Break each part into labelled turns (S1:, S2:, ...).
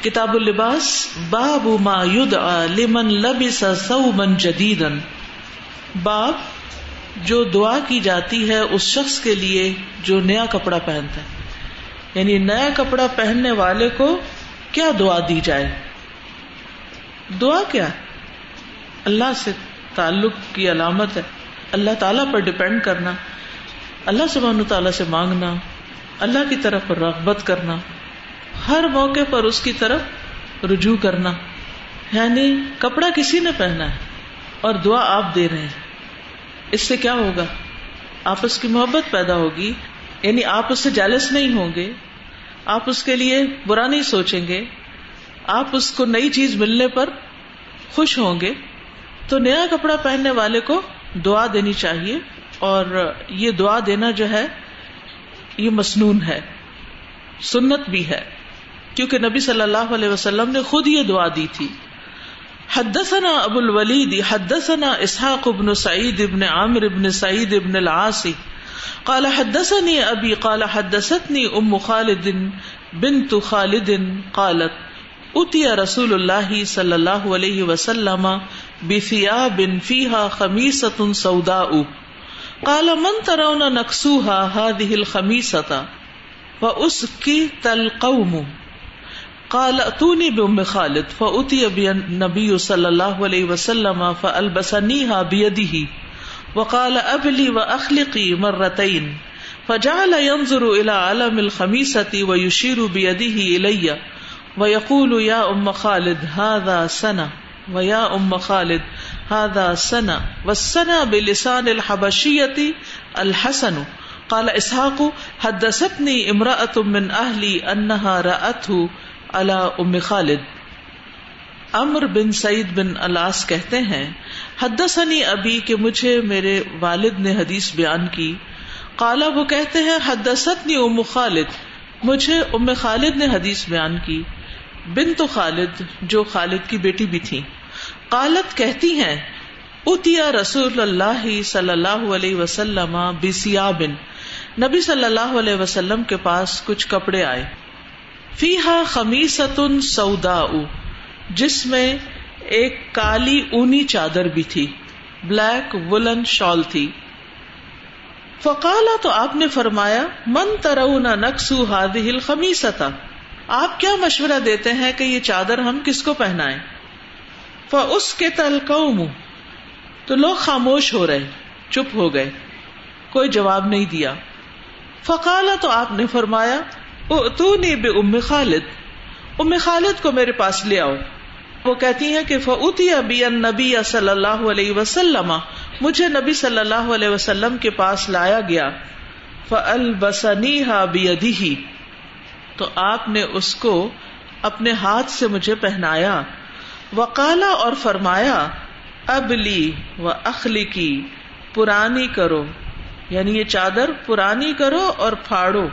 S1: کتاب اللباس باب ما یدعى لمن لبس ثوبا جدیدا، باب جو دعا کی جاتی ہے اس شخص کے لیے جو نیا کپڑا پہنتا ہے، یعنی نیا کپڑا پہننے والے کو کیا دعا دی جائے. دعا کیا ہے؟ اللہ سے تعلق کی علامت ہے، اللہ تعالیٰ پر ڈپینڈ کرنا، اللہ سبحانہ تعالیٰ سے مانگنا، اللہ کی طرف رغبت کرنا، ہر موقع پر اس کی طرف رجوع کرنا. یعنی کپڑا کسی نے پہنا ہے اور دعا آپ دے رہے ہیں، اس سے کیا ہوگا؟ آپس کی محبت پیدا ہوگی، یعنی آپ اس سے جیلس نہیں ہوں گے، آپ اس کے لیے برا نہیں سوچیں گے، آپ اس کو نئی چیز ملنے پر خوش ہوں گے. تو نیا کپڑا پہننے والے کو دعا دینی چاہیے، اور یہ دعا دینا جو ہے یہ مسنون ہے، سنت بھی ہے، کیونکہ نبی صلی اللہ علیہ وسلم نے خود یہ دعا دی تھی. حدثنا ابو الولید حدثنا اسحاق بن سعید بن عامر بن سعید بن العاص قال حدثني ابي قال حدثتني ام خالد بنت خالد قالت اتي رسول الله صلى الله عليه وسلم بثياب فيها خميصة سوداء قال من ترون نكسوها هذه الخميصة واسكت القوم قال اتوني بأم خالد فأتي بالنبي صلى الله عليه وسلم فألبسنيها بيده وقال أبلي وأخلقي مرتين فجعل ينظر إلى علم الخميسة ويشير بيده إلي ويقول يا أم خالد هذا سنة ويا أم خالد هذا سنة والسنة بلسان الحبشية الحسن. قال إسحاق حدثتني امرأة من أهلي أنها رأته علی ام خالد. عمر بن سعید بن العاص کہتے ہیں حدثنی ابی کہ مجھے میرے والد نے حدیث بیان کی. قالا وہ کہتے ہیں حدثتنی ام خالد، مجھے ام خالد نے حدیث بیان کی. بنت خالد جو خالد کی بیٹی بھی تھی. قالت کہتی ہیں اتیا رسول اللہ صلی اللہ علیہ وسلم بثیاب، نبی صلی اللہ علیہ وسلم کے پاس کچھ کپڑے آئے. فیہا خمیصۃ سوداء، جس میں ایک کالی اونی چادر بھی تھی، بلیک وولن شال تھی. فقالا تو آپ نے فرمایا من ترون نکسو ہذہ الخمیصۃ، آپ کیا مشورہ دیتے ہیں کہ یہ چادر ہم کس کو پہنائیں؟ فاسکت القوم، تو لوگ خاموش ہو رہے، چپ ہو گئے، کوئی جواب نہیں دیا. فقالا تو آپ نے فرمایا اتونی بأم خالد، ام خالد کو میرے پاس لے آؤ. وہ کہتی ہیں کہ فأتی بی النبی صلی اللہ علیہ وسلم، مجھے نبی صلی اللہ علیہ وسلم کے پاس لایا گیا. فألبسنیہا بیدہ، تو آپ نے اس کو اپنے ہاتھ سے مجھے پہنایا. وقالا، اور فرمایا ابلی و اخلقی، پرانی کرو، یعنی یہ چادر پرانی کرو اور پھاڑو.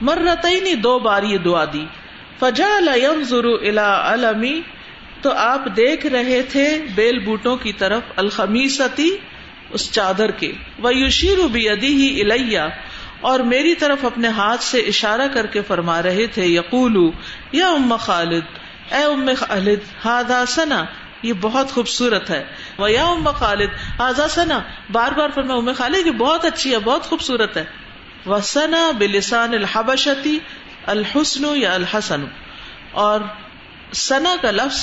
S1: مرتین، دو بار یہ دعا دی. فجعل ينظر الى علمی، تو آپ دیکھ رہے تھے بیل بوٹوں کی طرف، الخمیستی، اس چادر کے. ویشیر بیدہ الی، اور میری طرف اپنے ہاتھ سے اشارہ کر کے فرما رہے تھے، یقول یا ام خالد، اے ام خالد، ھذا سنہ، یہ بہت خوبصورت ہے. ویا ام خالد ھذا سنہ، بار بار فرمایا ام خالد یہ بہت اچھی ہے، بہت خوبصورت ہے. وسنا بلسان الحبشتی الحسن یا الحسن، اور سنا کا لفظ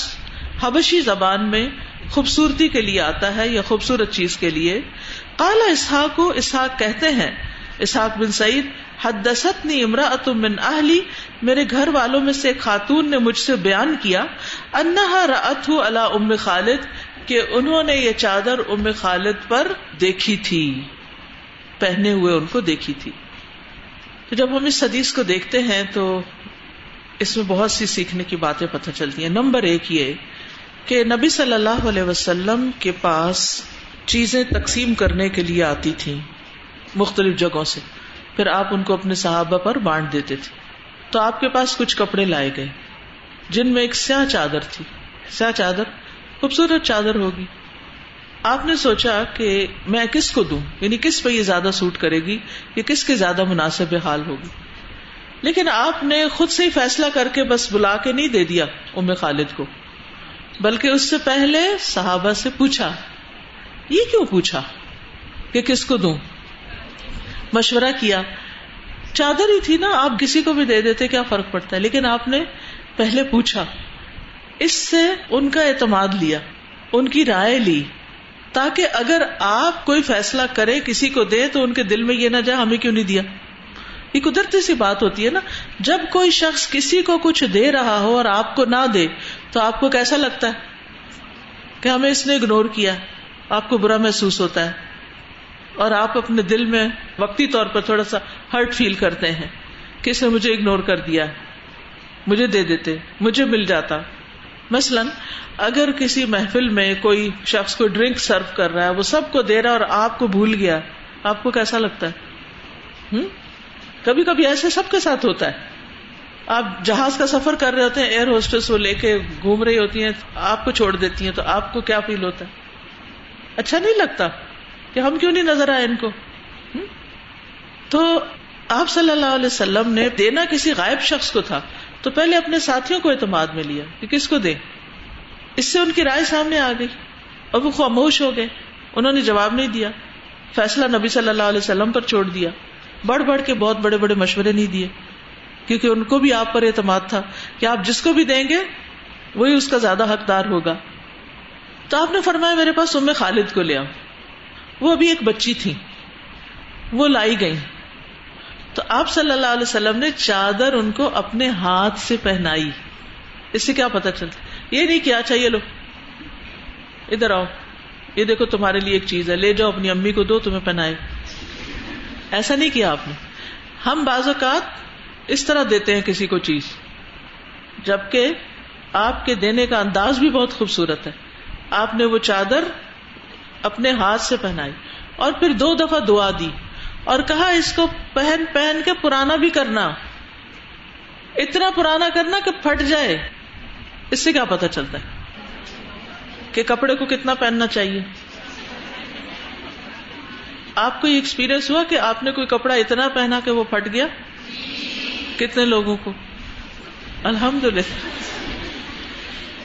S1: حبشی زبان میں خوبصورتی کے لیے آتا ہے یا خوبصورت چیز کے لیے. قال اسحاق، اسحاق کہتے ہیں، اسحاق بن سعید، حدثتنی امرأۃ من اہلی، میرے گھر والوں میں سے ایک خاتون نے مجھ سے بیان کیا، انہا رأتہ علی ام خالد، کہ انہوں نے یہ چادر ام خالد پر دیکھی تھی، پہنے ہوئے ان کو دیکھی تھی. تو جب ہم اس حدیث کو دیکھتے ہیں تو اس میں بہت سی سیکھنے کی باتیں پتہ چلتی ہیں. نمبر ایک یہ کہ نبی صلی اللہ علیہ وسلم کے پاس چیزیں تقسیم کرنے کے لیے آتی تھیں مختلف جگہوں سے، پھر آپ ان کو اپنے صحابہ پر بانٹ دیتے تھے. تو آپ کے پاس کچھ کپڑے لائے گئے جن میں ایک سیاہ چادر تھی. سیاہ چادر خوبصورت چادر ہوگی. آپ نے سوچا کہ میں کس کو دوں، یعنی کس پہ یہ زیادہ سوٹ کرے گی، یہ کس کے زیادہ مناسب حال ہوگی. لیکن آپ نے خود سے ہی فیصلہ کر کے بس بلا کے نہیں دے دیا ام خالد کو، بلکہ اس سے پہلے صحابہ سے پوچھا. یہ کیوں پوچھا کہ کس کو دوں؟ مشورہ کیا. چادر ہی تھی نا، آپ کسی کو بھی دے دیتے، کیا فرق پڑتا ہے، لیکن آپ نے پہلے پوچھا. اس سے ان کا اعتماد لیا، ان کی رائے لی، تاکہ اگر آپ کوئی فیصلہ کرے کسی کو دے تو ان کے دل میں یہ نہ جائے ہمیں کیوں نہیں دیا. یہ قدرتی سی بات ہوتی ہے نا، جب کوئی شخص کسی کو کچھ دے رہا ہو اور آپ کو نہ دے تو آپ کو کیسا لگتا ہے کہ ہمیں اس نے اگنور کیا، آپ کو برا محسوس ہوتا ہے اور آپ اپنے دل میں وقتی طور پر تھوڑا سا ہرٹ فیل کرتے ہیں کہ اس نے مجھے اگنور کر دیا، مجھے دے دیتے، مجھے مل جاتا. مثلا اگر کسی محفل میں کوئی شخص کو ڈرنک سرو کر رہا ہے، وہ سب کو دے رہا ہے اور آپ کو بھول گیا، آپ کو کیسا لگتا ہے؟ کبھی کبھی ایسے سب کے ساتھ ہوتا ہے. آپ جہاز کا سفر کر رہے ہوتے ہیں، ایئر ہوسٹس وہ لے کے گھوم رہی ہوتی ہیں، آپ کو چھوڑ دیتی ہیں، تو آپ کو کیا فیل ہوتا ہے؟ اچھا نہیں لگتا کہ ہم کیوں نہیں نظر آئے ان کو. تو آپ صلی اللہ علیہ وسلم نے دینا کسی غائب شخص کو تھا تو پہلے اپنے ساتھیوں کو اعتماد میں لیا کہ کس کو دیں. اس سے ان کی رائے سامنے آ گئی اور وہ خاموش ہو گئے، انہوں نے جواب نہیں دیا، فیصلہ نبی صلی اللہ علیہ وسلم پر چھوڑ دیا. بڑھ بڑھ کے بہت بڑے بڑے مشورے نہیں دیے، کیونکہ ان کو بھی آپ پر اعتماد تھا کہ آپ جس کو بھی دیں گے وہی اس کا زیادہ حقدار ہوگا. تو آپ نے فرمایا میرے پاس ام خالد کو لے آؤ. وہ ابھی ایک بچی تھی، وہ لائی گئی. تو آپ صلی اللہ علیہ وسلم نے چادر ان کو اپنے ہاتھ سے پہنائی. اس سے کیا پتہ چلتا؟ یہ نہیں کیا چاہیے لو ادھر آؤ، یہ دیکھو تمہارے لیے ایک چیز ہے، لے جاؤ اپنی امی کو دو تمہیں پہنائے. ایسا نہیں کیا آپ نے. ہم بعض اوقات اس طرح دیتے ہیں کسی کو چیز، جبکہ آپ کے دینے کا انداز بھی بہت خوبصورت ہے. آپ نے وہ چادر اپنے ہاتھ سے پہنائی اور پھر 2 دفعہ دعا دی اور کہا اس کو پہن پہن کے پرانا بھی کرنا، اتنا پرانا کرنا کہ پھٹ جائے. اس سے کیا پتہ چلتا ہے کہ کپڑے کو کتنا پہننا چاہیے. آپ کو یہ ایکسپیرئنس ہوا کہ آپ نے کوئی کپڑا اتنا پہنا کہ وہ پھٹ گیا؟ کتنے لوگوں کو؟ الحمدللہ.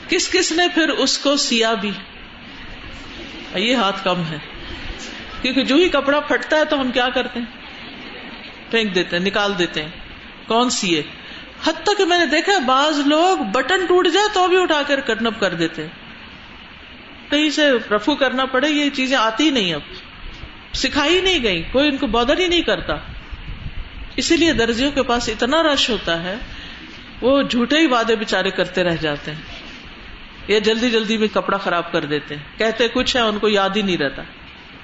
S1: کس کس نے پھر اس کو سیا بھی؟ یہ ہاتھ کم ہے، کیونکہ جو ہی کپڑا پھٹتا ہے تو ہم کیا کرتے ہیں؟ پھینک دیتے ہیں، نکال دیتے ہیں. کون سیے؟ حتیٰ کہ میں نے دیکھا بعض لوگ بٹن ٹوٹ جائے تو بھی اٹھا کر کٹنپ کر دیتے ہیں. کہیں سے رفو کرنا پڑے، یہ چیزیں آتی ہی نہیں، اب سکھائی نہیں گئی، کوئی ان کو بادر ہی نہیں کرتا. اسی لیے درزیوں کے پاس اتنا رش ہوتا ہے، وہ جھوٹے ہی وعدے بیچارے کرتے رہ جاتے ہیں یا جلدی جلدی میں کپڑا خراب کر دیتے ہیں، کہتے کچھ ہے ان کو یاد ہی نہیں رہتا.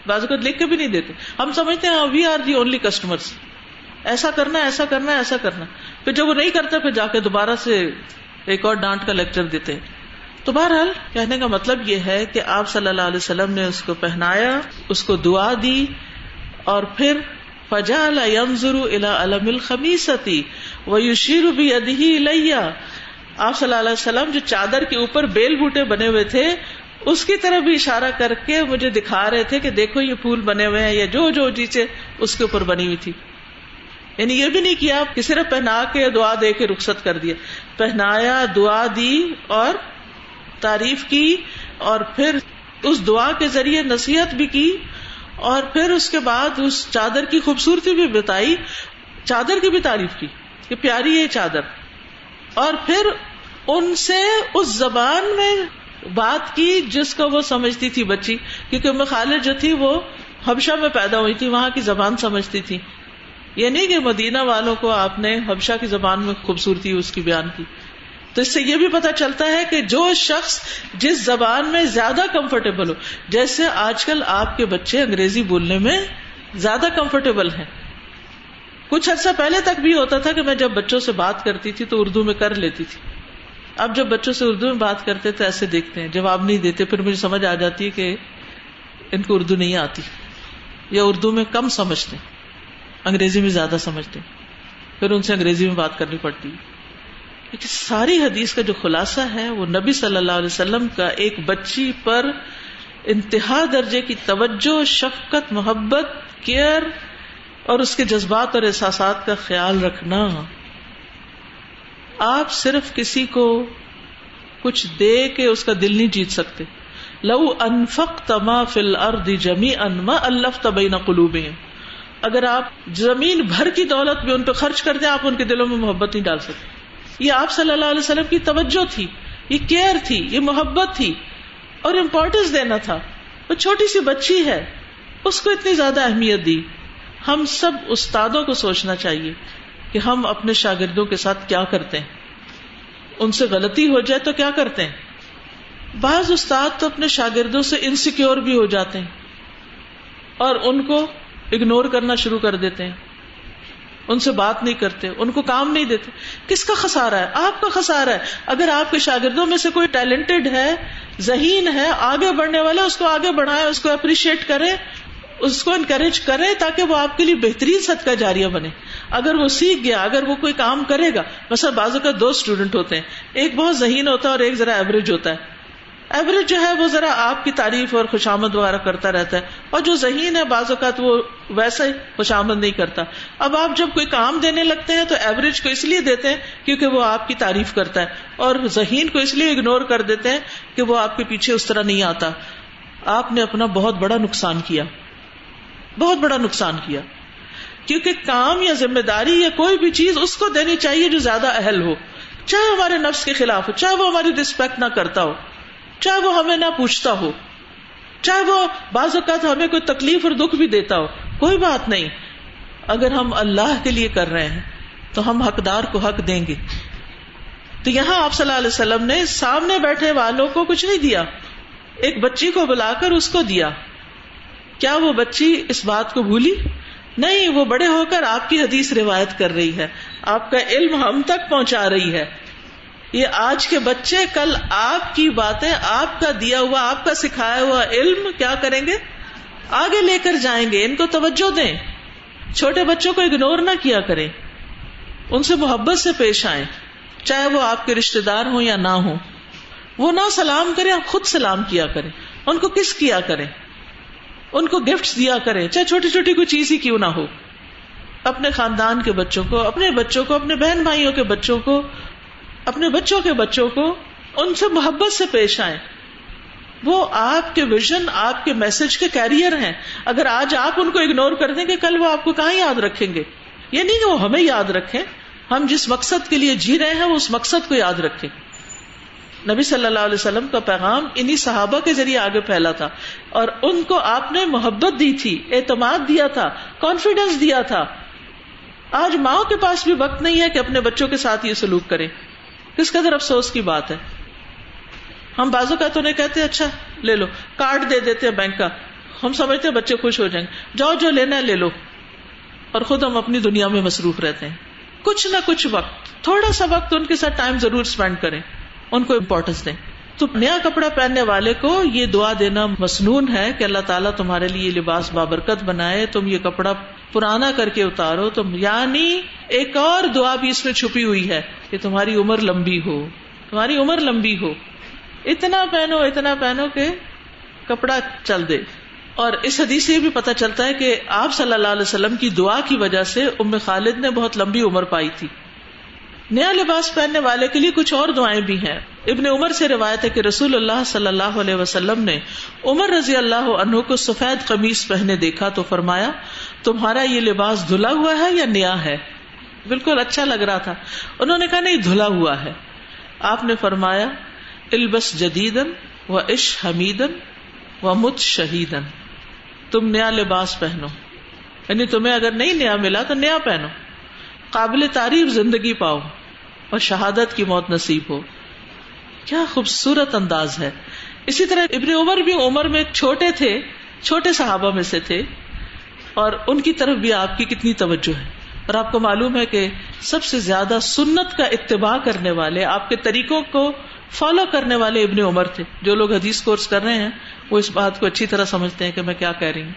S1: بعض اوقات لکھ کے بھی نہیں دیتے. ہم سمجھتے ہیں we are the only customers, ایسا کرنا ایسا کرنا ایسا کرنا، پھر جب وہ نہیں کرتا پھر جا کے دوبارہ سے ایک اور ڈانٹ کا لیکچر دیتے ہیں. تو بہرحال کہنے کا مطلب یہ ہے کہ آپ صلی اللہ علیہ وسلم نے اس کو پہنایا، اس کو دعا دی، اور پھر فجعل ينظر الى علم الخمیسۃ ويشير بيده الی. آپ صلی اللہ علیہ وسلم جو چادر کے اوپر بیل بوٹے بنے ہوئے تھے اس کی طرف بھی اشارہ کر کے مجھے دکھا رہے تھے کہ دیکھو یہ پھول بنے ہوئے ہیں، یا جو جو چیزیں اس کے اوپر بنی ہوئی تھی. یعنی یہ بھی نہیں کیا کہ صرف پہنا کے دعا دے کے رخصت کر دیا، پہنایا، دعا دی اور تعریف کی، اور پھر اس دعا کے ذریعے نصیحت بھی کی، اور پھر اس کے بعد اس چادر کی خوبصورتی بھی بتائی، چادر کی بھی تعریف کی کہ پیاری ہے چادر، اور پھر ان سے اس زبان میں بات کی جس کو وہ سمجھتی تھی بچی، کیونکہ ام خالد جو تھی وہ حبشہ میں پیدا ہوئی تھی، وہاں کی زبان سمجھتی تھی. یہ نہیں کہ مدینہ والوں کو آپ نے حبشہ کی زبان میں خوبصورتی اس کی بیان کی. تو اس سے یہ بھی پتہ چلتا ہے کہ جو شخص جس زبان میں زیادہ کمفرٹیبل ہو، جیسے آج کل آپ کے بچے انگریزی بولنے میں زیادہ کمفرٹیبل ہیں. کچھ عرصہ پہلے تک بھی ہوتا تھا کہ میں جب بچوں سے بات کرتی تھی تو اردو میں کر لیتی تھی. اب جب بچوں سے اردو میں بات کرتے تو ایسے دیکھتے ہیں، جواب نہیں دیتے. پھر مجھے سمجھ آ جاتی ہے کہ ان کو اردو نہیں آتی، یا اردو میں کم سمجھتے، انگریزی میں زیادہ سمجھتے، پھر ان سے انگریزی میں بات کرنی پڑتی. لیکن ساری حدیث کا جو خلاصہ ہے وہ نبی صلی اللہ علیہ وسلم کا ایک بچی پر انتہا درجے کی توجہ، شفقت، محبت، کیئر اور اس کے جذبات اور احساسات کا خیال رکھنا. آپ صرف کسی کو کچھ دے کے اس کا دل نہیں جیت سکتے. لو انفقت ما فی الارض جمیعا ما الفت بین قلوبہم، اگر آپ زمین بھر کی دولت بھی ان پہ خرچ کر دیں آپ ان کے دلوں میں محبت نہیں ڈال سکتے. یہ آپ صلی اللہ علیہ وسلم کی توجہ تھی، یہ کیئر تھی، یہ محبت تھی اور امپورٹنس دینا تھا. وہ چھوٹی سی بچی ہے، اس کو اتنی زیادہ اہمیت دی. ہم سب استادوں کو سوچنا چاہیے کہ ہم اپنے شاگردوں کے ساتھ کیا کرتے ہیں. ان سے غلطی ہو جائے تو کیا کرتے ہیں. بعض استاد تو اپنے شاگردوں سے انسیکیور بھی ہو جاتے ہیں اور ان کو اگنور کرنا شروع کر دیتے ہیں، ان سے بات نہیں کرتے، ان کو کام نہیں دیتے. کس کا خسارہ ہے؟ آپ کا خسارہ ہے. اگر آپ کے شاگردوں میں سے کوئی ٹیلنٹڈ ہے، ذہین ہے، آگے بڑھنے والا، اس کو آگے بڑھائیں، اس کو اپریشیٹ کریں، اس کو انکریج کریں تاکہ وہ آپ کے لیے بہترین صدقہ جاریہ بنے. اگر وہ سیکھ گیا، اگر وہ کوئی کام کرے گا، مثلا بعضوں کا 2 اسٹوڈنٹ ہوتے ہیں، ایک بہت ذہین ہوتا ہے اور ایک ذرا ایوریج ہوتا ہے. ایوریج جو ہے وہ ذرا آپ کی تعریف اور خوشامد وغیرہ کرتا رہتا ہے، اور جو ذہین ہے بعض اوقات وہ ویسا ہی خوشامد نہیں کرتا. اب آپ جب کوئی کام دینے لگتے ہیں تو ایوریج کو اس لیے دیتے ہیں کیونکہ وہ آپ کی تعریف کرتا ہے، اور ذہین کو اس لیے اگنور کر دیتے ہیں کہ وہ آپ کے پیچھے اس طرح نہیں آتا. آپ نے اپنا بہت بڑا نقصان کیا، بہت بڑا نقصان کیا. کیونکہ کام یا ذمہ داری یا کوئی بھی چیز اس کو دینی چاہیے جو زیادہ اہل ہو، چاہے ہمارے نفس کے خلاف ہو، چاہے وہ ہماری رسپیکٹ نہ کرتا ہو، چاہے وہ ہمیں نہ پوچھتا ہو، چاہے وہ بعض اوقات ہمیں کوئی تکلیف اور دکھ بھی دیتا ہو. کوئی بات نہیں، اگر ہم اللہ کے لیے کر رہے ہیں تو ہم حقدار کو حق دیں گے. تو یہاں آپ صلی اللہ علیہ وسلم نے سامنے بیٹھے والوں کو کچھ نہیں دیا، ایک بچی کو بلا کر اس کو دیا. کیا وہ بچی اس بات کو بھولی؟ نہیں، وہ بڑے ہو کر آپ کی حدیث روایت کر رہی ہے، آپ کا علم ہم تک پہنچا رہی ہے. یہ آج کے بچے کل آپ کی باتیں، آپ کا دیا ہوا، آپ کا سکھایا ہوا علم کیا کریں گے؟ آگے لے کر جائیں گے. ان کو توجہ دیں، چھوٹے بچوں کو اگنور نہ کیا کریں، ان سے محبت سے پیش آئیں، چاہے وہ آپ کے رشتے دار ہوں یا نہ ہوں. وہ نہ سلام کریں، آپ خود سلام کیا کریں. ان کو کس کیا کریں، ان کو گفٹس دیا کریں، چاہے چھوٹی چھوٹی کوئی چیز ہی کیوں نہ ہو. اپنے خاندان کے بچوں کو، اپنے بچوں کو، اپنے بہن بھائیوں کے بچوں کو، اپنے بچوں کے بچوں کو ان سے محبت سے پیش آئیں. وہ آپ کے ویژن، آپ کے میسج کے کیریئر ہیں. اگر آج آپ ان کو اگنور کر دیں گے، کل وہ آپ کو کہاں یاد رکھیں گے. یہ نہیں کہ وہ ہمیں یاد رکھیں، ہم جس مقصد کے لیے جی رہے ہیں وہ اس مقصد کو یاد رکھیں. نبی صلی اللہ علیہ وسلم کا پیغام انہی صحابہ کے ذریعے آگے پھیلا تھا، اور ان کو آپ نے محبت دی تھی، اعتماد دیا تھا، کانفیڈنس دیا تھا. آج ماں کے پاس بھی وقت نہیں ہے کہ اپنے بچوں کے ساتھ یہ سلوک کریں. کس قدر افسوس کی بات ہے. ہم بازو کا تو نہیں کہتے اچھا لے لو، کارڈ دے دیتے ہیں بینک کا، ہم سمجھتے ہیں بچے خوش ہو جائیں گے، جاؤ جو لینا ہے لے لو، اور خود ہم اپنی دنیا میں مصروف رہتے ہیں. کچھ نہ کچھ وقت، تھوڑا سا وقت ان کے ساتھ ٹائم ضرور اسپینڈ کریں، ان کو امپورٹنس دیں. تو نیا کپڑا پہننے والے کو یہ دعا دینا مسنون ہے کہ اللہ تعالیٰ تمہارے لیے لباس بابرکت بنائے، تم یہ کپڑا پرانا کر کے اتارو. تم یعنی ایک اور دعا بھی اس میں چھپی ہوئی ہے کہ تمہاری عمر لمبی ہو، تمہاری عمر لمبی ہو. اتنا پہنو کہ کپڑا چل دے. اور اس حدیث سے بھی پتہ چلتا ہے کہ آپ صلی اللہ علیہ وسلم کی دعا کی وجہ سے ام خالد نے بہت لمبی عمر پائی تھی. نیا لباس پہننے والے کے لیے کچھ اور دعائیں بھی ہیں. ابن عمر سے روایت ہے کہ رسول اللہ صلی اللہ علیہ وسلم نے عمر رضی اللہ عنہ کو سفید قمیص پہنے دیکھا تو فرمایا تمہارا یہ لباس دھلا ہوا ہے یا نیا ہے؟ بالکل اچھا لگ رہا تھا. انہوں نے کہا نہیں، دھلا ہوا ہے. آپ نے فرمایا البس جدیدن و عش حمیدن و مت شہیدن، تم نیا لباس پہنو، یعنی تمہیں اگر نہیں نیا ملا تو نیا پہنو، قابل تعریف زندگی پاؤ اور شہادت کی موت نصیب ہو. کیا خوبصورت انداز ہے. اسی طرح ابن عمر بھی عمر میں چھوٹے تھے، چھوٹے صحابہ میں سے تھے، اور ان کی طرف بھی آپ کی کتنی توجہ ہے. اور آپ کو معلوم ہے کہ سب سے زیادہ سنت کا اتباع کرنے والے، آپ کے طریقوں کو فالو کرنے والے ابن عمر تھے. جو لوگ حدیث کورس کر رہے ہیں وہ اس بات کو اچھی طرح سمجھتے ہیں کہ میں کیا کہہ رہی ہوں.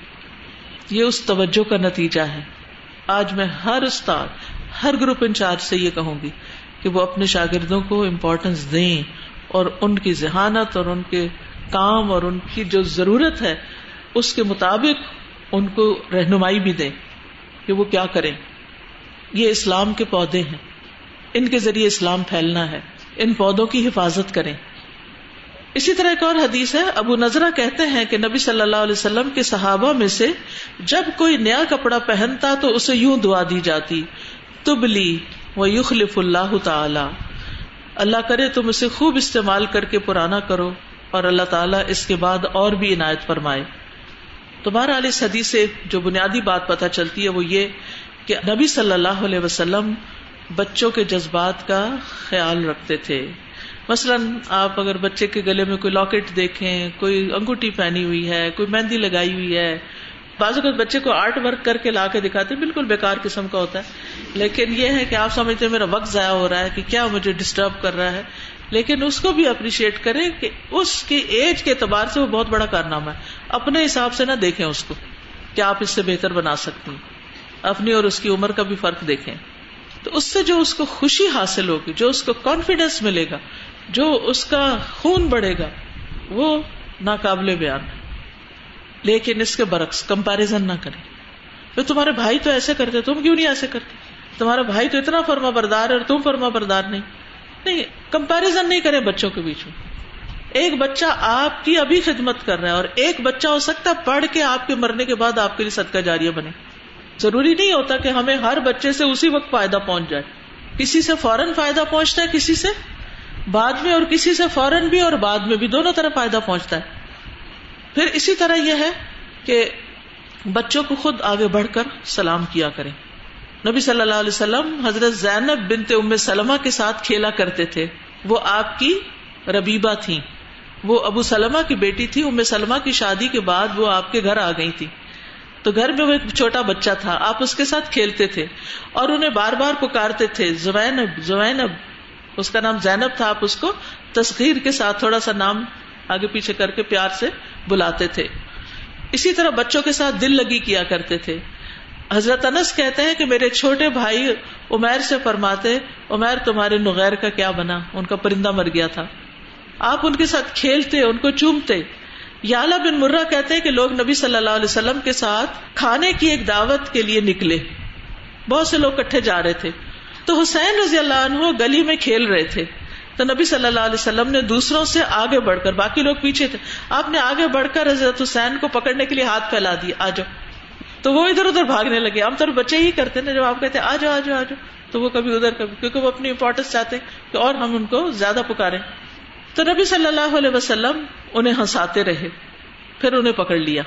S1: یہ اس توجہ کا نتیجہ ہے. آج میں ہر استاد، ہر گروپ انچارج سے یہ کہوں گی کہ وہ اپنے شاگردوں کو امپورٹنس دیں، اور ان کی ذہانت اور ان کے کام اور ان کی جو ضرورت ہے اس کے مطابق ان کو رہنمائی بھی دیں کہ وہ کیا کریں. یہ اسلام کے پودے ہیں. ان کے ذریعے اسلام پھیلنا ہے، ان پودوں کی حفاظت کریں. اسی طرح ایک اور حدیث ہے، ابو نضرہ کہتے ہیں کہ نبی صلی اللہ علیہ وسلم کے صحابہ میں سے جب کوئی نیا کپڑا پہنتا تو اسے یوں دعا دی جاتی، تبلی ویخلف اللہ تعالی، اللہ کرے تم اسے خوب استعمال کر کے پرانا کرو اور اللہ تعالیٰ اس کے بعد اور بھی عنایت فرمائے. تو بہرحال اس حدیث سے جو بنیادی بات پتہ چلتی ہے وہ یہ کہ نبی صلی اللہ علیہ وسلم بچوں کے جذبات کا خیال رکھتے تھے. مثلا آپ اگر بچے کے گلے میں کوئی لاکٹ دیکھیں، کوئی انگوٹھی پہنی ہوئی ہے، کوئی مہندی لگائی ہوئی ہے، بعض اوقات بچے کو آرٹ ورک کر کے لا کے دکھاتے ہیں، بالکل بیکار قسم کا ہوتا ہے، لیکن یہ ہے کہ آپ سمجھتے ہیں میرا وقت ضائع ہو رہا ہے کہ کیا مجھے ڈسٹرب کر رہا ہے، لیکن اس کو بھی اپریشیٹ کریں کہ اس کی ایج کے اعتبار سے وہ بہت بڑا کارنامہ ہے. اپنے حساب سے نہ دیکھیں اس کو کہ آپ اس سے بہتر بنا سکتی ہیں، اپنی اور اس کی عمر کا بھی فرق دیکھیں. تو اس سے جو اس کو خوشی حاصل ہوگی، جو اس کو کانفیڈینس ملے گا، جو اس کا خون بڑھے گا، وہ ناقابل بیان ہے. لیکن اس کے برعکس کمپیریزن نہ کریں. تو تمہارے بھائی تو ایسے کرتے، تم کیوں نہیں ایسے کرتے؟ تمہارا بھائی تو اتنا فرما بردار ہے اور تم فرما بردار نہیں. نہیں، کمپیریزن نہیں کریں بچوں کے بیچ میں. ایک بچہ آپ کی ابھی خدمت کر رہا ہے اور ایک بچہ ہو سکتا ہے پڑھ کے آپ کے مرنے کے بعد آپ کے لیے صدقہ جاریہ بنے. ضروری نہیں ہوتا کہ ہمیں ہر بچے سے اسی وقت فائدہ پہنچ جائے. کسی سے فوراً فائدہ پہنچتا ہے، کسی سے بعد میں، اور کسی سے فوراً بھی اور بعد میں بھی، دونوں طرح فائدہ پہنچتا ہے. پھر اسی طرح یہ ہے کہ بچوں کو خود آگے بڑھ کر سلام کیا کریں. نبی صلی اللہ علیہ وسلم حضرت زینب بنت ام سلمہ کے ساتھ کھیلا کرتے تھے. وہ آپ کی ربیبہ تھیں، وہ ابو سلمہ کی بیٹی تھی. ام سلمہ کی شادی کے بعد وہ آپ کے گھر آ گئی تھی، تو گھر میں وہ ایک چھوٹا بچہ تھا. آپ اس کے ساتھ کھیلتے تھے اور انہیں بار بار پکارتے تھے، زوینب زوینب. اس کا نام زینب تھا، آپ اس کو تصغیر کے ساتھ تھوڑا سا نام آگے پیچھے کر کے پیار سے بلاتے تھے. اسی طرح بچوں کے ساتھ دل لگی کیا کرتے تھے. حضرت انس کہتے ہیں کہ میرے چھوٹے بھائی عمیر سے فرماتے، عمیر تمہارے نغیر کا کیا بنا؟ ان کا پرندہ مر گیا تھا. آپ ان کے ساتھ کھیلتے، ان کو چومتے. یعلا بن مرہ کہتے ہیں کہ لوگ نبی صلی اللہ علیہ وسلم کے ساتھ کھانے کی ایک دعوت کے لیے نکلے. بہت سے لوگ اکٹھے جا رہے تھے، تو حسین رضی اللہ عنہ گلی میں کھیل رہے تھے. تو نبی صلی اللہ علیہ وسلم نے دوسروں سے آگے بڑھ کر، باقی لوگ پیچھے تھے، آپ نے آگے بڑھ کر حضرت حسین کو پکڑنے کے لیے ہاتھ پھیلا دیا، آ جاؤ. تو وہ ادھر ادھر بھاگنے لگے. عام طور بچے ہی کرتے نا، جب آپ کہتے آ جاؤ آ جاؤ آ جاؤ، تو وہ کبھی ادھر کبھی، کیونکہ وہ اپنی امپورٹنس چاہتے ہیں کہ اور ہم ان کو زیادہ پکاریں. تو نبی صلی اللہ علیہ وسلم انہیں ہنساتے رہے، پھر انہیں پکڑ لیا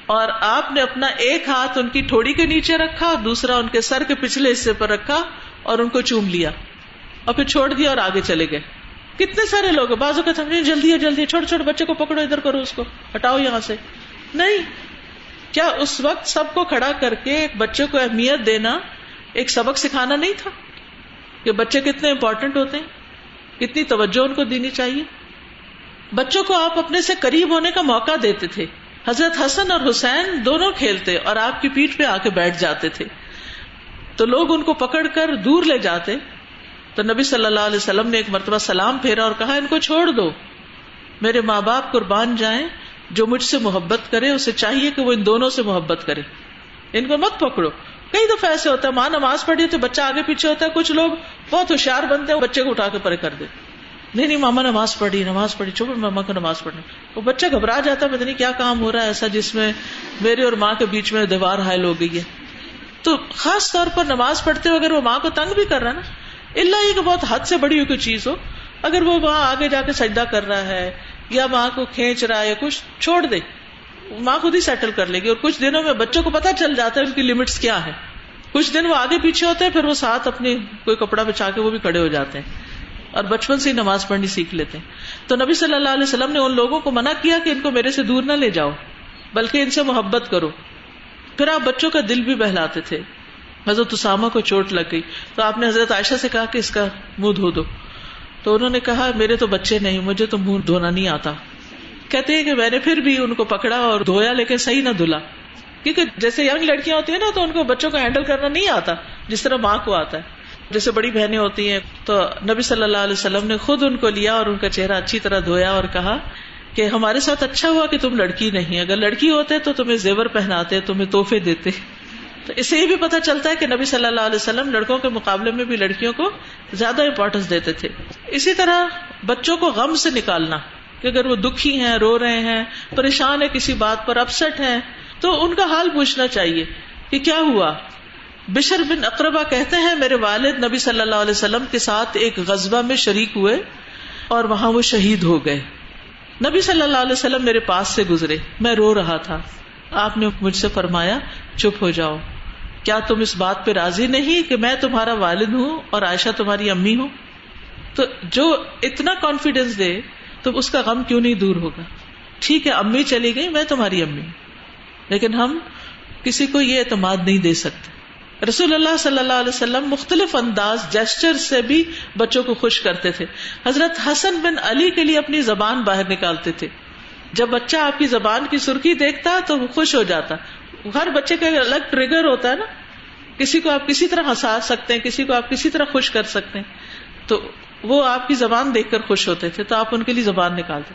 S1: اور آپ نے اپنا ایک ہاتھ ان کی ٹھوڑی کے نیچے رکھا، دوسرا ان کے سر کے پچھلے حصے پر رکھا اور ان کو چوم لیا اور پھر چھوڑ دیا اور آگے چلے گئے. کتنے سارے لوگ بازو کا تھے، جلدی ہے جلدی، چھوٹے چھوٹے بچے کو پکڑو، ادھر کرو، اس کو ہٹاؤ یہاں سے. نہیں، کیا اس وقت سب کو کھڑا کر کے ایک بچے کو اہمیت دینا ایک سبق سکھانا نہیں تھا کہ بچے کتنے امپورٹنٹ ہوتے ہیں، کتنی توجہ ان کو دینی چاہیے؟ بچوں کو آپ اپنے سے قریب ہونے کا موقع دیتے تھے. حضرت حسن اور حسین دونوں کھیلتے اور آپ کی پیٹھ پہ آ کے بیٹھ جاتے تھے، تو لوگ ان کو پکڑ کر دور لے جاتے. تو نبی صلی اللہ علیہ وسلم نے ایک مرتبہ سلام پھیرا اور کہا، ان کو چھوڑ دو، میرے ماں باپ قربان جائیں، جو مجھ سے محبت کرے اسے چاہیے کہ وہ ان دونوں سے محبت کرے، ان کو مت پکڑو. کئی دفعہ ایسے ہوتا ہے، ماں نماز پڑھی تو بچہ آگے پیچھے ہوتا ہے، کچھ لوگ بہت ہوشیار بنتے ہیں، بچے کو اٹھا کے پرے کر دیتے. نہیں ماما نماز پڑھی چھوڑو ماما کو نماز پڑھنے. وہ بچہ گھبرا جاتا ہے، پتہ نہیں کیا کام ہو رہا ہے ایسا جس میں میرے اور ماں کے بیچ میں دیوار حائل ہو گئی ہے. تو خاص طور پر نماز پڑھتے ہوئے اگر وہ ماں کو تنگ بھی کر رہا ہے نا، اللہ یہ کہ بہت حد سے بڑی ہوئی کوئی چیز ہو، اگر وہ وہاں آگے جا کے سجدہ کر رہا ہے یا ماں کو کھینچ رہا ہے یا کچھ، چھوڑ دے، ماں خود ہی سیٹل کر لے گی. اور کچھ دنوں میں بچوں کو پتا چل جاتا ہے ان کی لمٹس کیا ہے. کچھ دن وہ آگے پیچھے ہوتے ہیں، پھر وہ ساتھ اپنی کوئی کپڑا بچھا کے وہ بھی کھڑے ہو جاتے ہیں اور بچپن سے ہی نماز پڑھنی سیکھ لیتے ہیں. تو نبی صلی اللہ علیہ وسلم نے ان لوگوں کو منع کیا کہ ان کو میرے سے دور نہ لے جاؤ، بلکہ ان سے محبت کرو. پھر آپ بچوں کا دل بھی بہلاتے تھے. حضرت اسامہ کو چوٹ لگ گئی تو آپ نے حضرت عائشہ سے کہا کہ اس کا منہ دھو دو. تو انہوں نے کہا میرے تو بچے نہیں، مجھے تو منہ دھونا نہیں آتا. کہتے ہیں کہ میں نے پھر بھی ان کو پکڑا اور دھویا، لیکن صحیح نہ دھلا، کیونکہ جیسے ینگ لڑکیاں ہوتی ہیں نا تو ان کو بچوں کو ہینڈل کرنا نہیں آتا جس طرح ماں کو آتا ہے. جیسے بڑی بہنیں ہوتی ہیں، تو نبی صلی اللہ علیہ وسلم نے خود ان کو لیا اور ان کا چہرہ اچھی طرح دھویا اور کہا کہ ہمارے ساتھ اچھا ہوا کہ تم لڑکی نہیں، اگر لڑکی ہوتے تو تمہیں زیور پہناتے، تمہیں تحفے دیتے. تو اس سے یہ بھی پتہ چلتا ہے کہ نبی صلی اللہ علیہ وسلم لڑکوں کے مقابلے میں بھی لڑکیوں کو زیادہ امپورٹنس دیتے تھے. اسی طرح بچوں کو غم سے نکالنا، کہ اگر وہ دکھی ہیں، رو رہے ہیں، پریشان ہے کسی بات پر، اپسٹ ہیں، تو ان کا حال پوچھنا چاہیے کہ کیا ہوا. بشر بن اقربہ کہتے ہیں میرے والد نبی صلی اللہ علیہ وسلم کے ساتھ ایک غزوہ میں شریک ہوئے اور وہاں وہ شہید ہو گئے. نبی صلی اللہ علیہ وسلم میرے پاس سے گزرے، میں رو رہا تھا. آپ نے مجھ سے فرمایا چپ ہو جاؤ، کیا تم اس بات پہ راضی نہیں کہ میں تمہارا والد ہوں اور عائشہ تمہاری امی ہوں؟ تو جو اتنا کانفیڈینس دے تو اس کا غم کیوں نہیں دور ہوگا. ٹھیک ہے امی چلی گئی، میں تمہاری امی ہوں، لیکن ہم کسی کو یہ اعتماد نہیں دے سکتے. رسول اللہ صلی اللہ علیہ وسلم مختلف انداز جیسچر سے بھی بچوں کو خوش کرتے تھے. حضرت حسن بن علی کے لیے اپنی زبان باہر نکالتے تھے. جب بچہ آپ کی زبان کی سرخی دیکھتا تو وہ خوش ہو جاتا. ہر بچے کا الگ ٹریگر ہوتا ہے نا، کسی کو آپ کسی طرح ہنسا سکتے ہیں، کسی کو آپ کسی طرح خوش کر سکتے ہیں. تو وہ آپ کی زبان دیکھ کر خوش ہوتے تھے، تو آپ ان کے لیے زبان نکالتے.